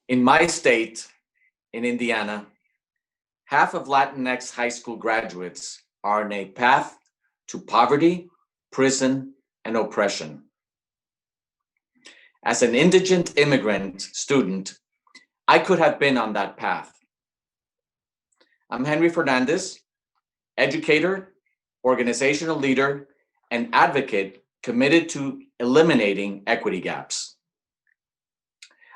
In my state, in Indiana, half of Latinx high school graduates are on a path to poverty, prison, and oppression. As an indigent immigrant student, I could have been on that path. I'm Henry Fernandez, educator, organizational leader, and advocate committed to eliminating equity gaps.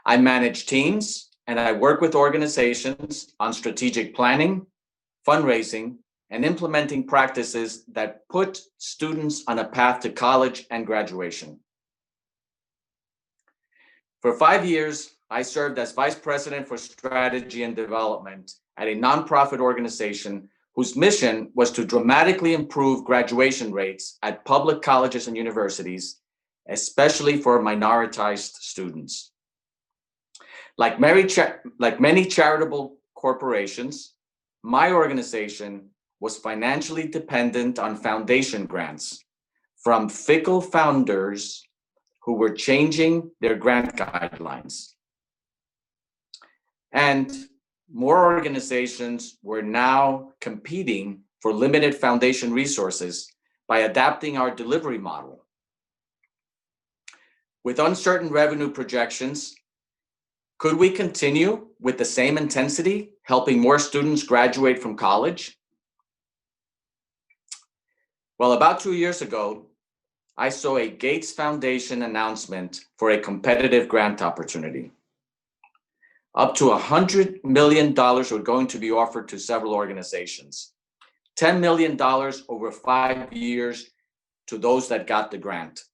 I manage teams and I work with organizations on strategic planning, fundraising, and implementing practices that put students on a path to college and graduation. For 5 years, I served as Vice President for Strategy and Development at a nonprofit organization whose mission was to dramatically improve graduation rates at public colleges and universities, especially for minoritized students. Like many charitable corporations, my organization was financially dependent on foundation grants from fickle founders who were changing their grant guidelines. And more organizations were now competing for limited foundation resources by adapting our delivery model. With uncertain revenue projections, could we continue with the same intensity, helping more students graduate from college? Well, about 2 years ago, I saw a Gates Foundation announcement for a competitive grant opportunity. Up to $100 million were going to be offered to several organizations. $10 million over 5 years to those that got the grant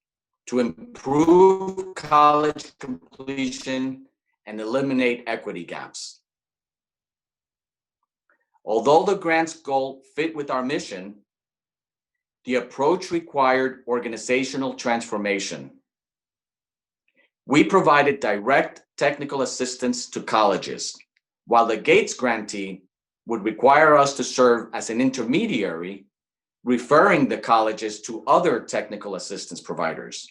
to improve college completion and eliminate equity gaps. Although the grant's goal fit with our mission, the approach required organizational transformation. We provided direct technical assistance to colleges, while the Gates grantee would require us to serve as an intermediary, referring the colleges to other technical assistance providers.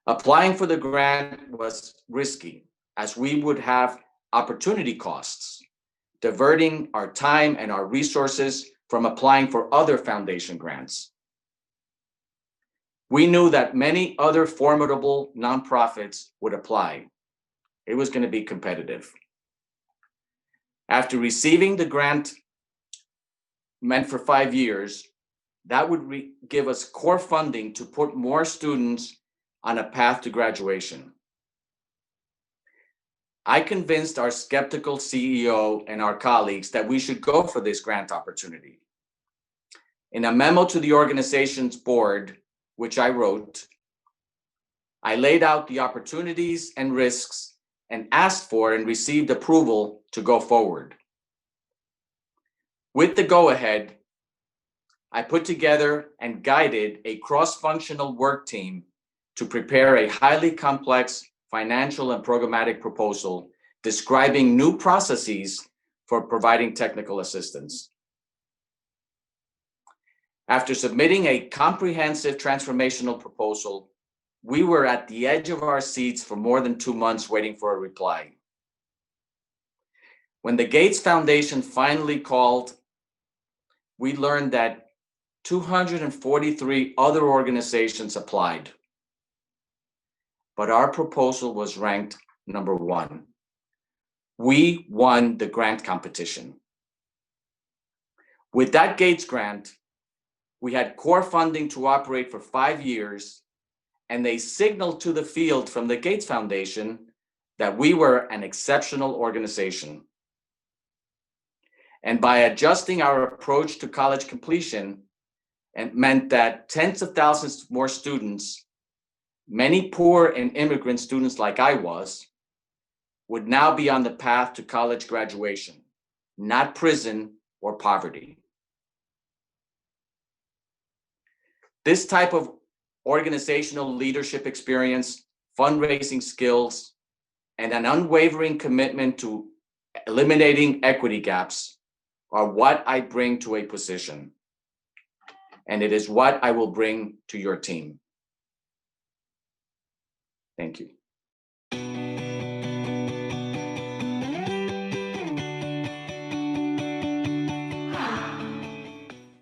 Applying for the grant was risky, as we would have opportunity costs, diverting our time and our resources from applying for other foundation grants. We knew that many other formidable nonprofits would apply. It was going to be competitive. After receiving the grant meant for 5 years, that would give us core funding to put more students on a path to graduation. I convinced our skeptical CEO and our colleagues that we should go for this grant opportunity. In a memo to the organization's board, which I wrote, I laid out the opportunities and risks and asked for and received approval to go forward. With the go-ahead, I put together and guided a cross-functional work team to prepare a highly complex financial and programmatic proposal describing new processes for providing technical assistance. After submitting a comprehensive transformational proposal, we were at the edge of our seats for more than 2 months waiting for a reply. When the Gates Foundation finally called, we learned that 243 other organizations applied, but our proposal was ranked number 1. We won the grant competition. With that Gates grant, we had core funding to operate for 5 years, and they signaled to the field from the Gates Foundation that we were an exceptional organization. And by adjusting our approach to college completion, it meant that tens of thousands more students, many poor and immigrant students like I was, would now be on the path to college graduation, not prison or poverty. This type of organizational leadership experience, fundraising skills, and an unwavering commitment to eliminating equity gaps are what I bring to a position. And it is what I will bring to your team. Thank you.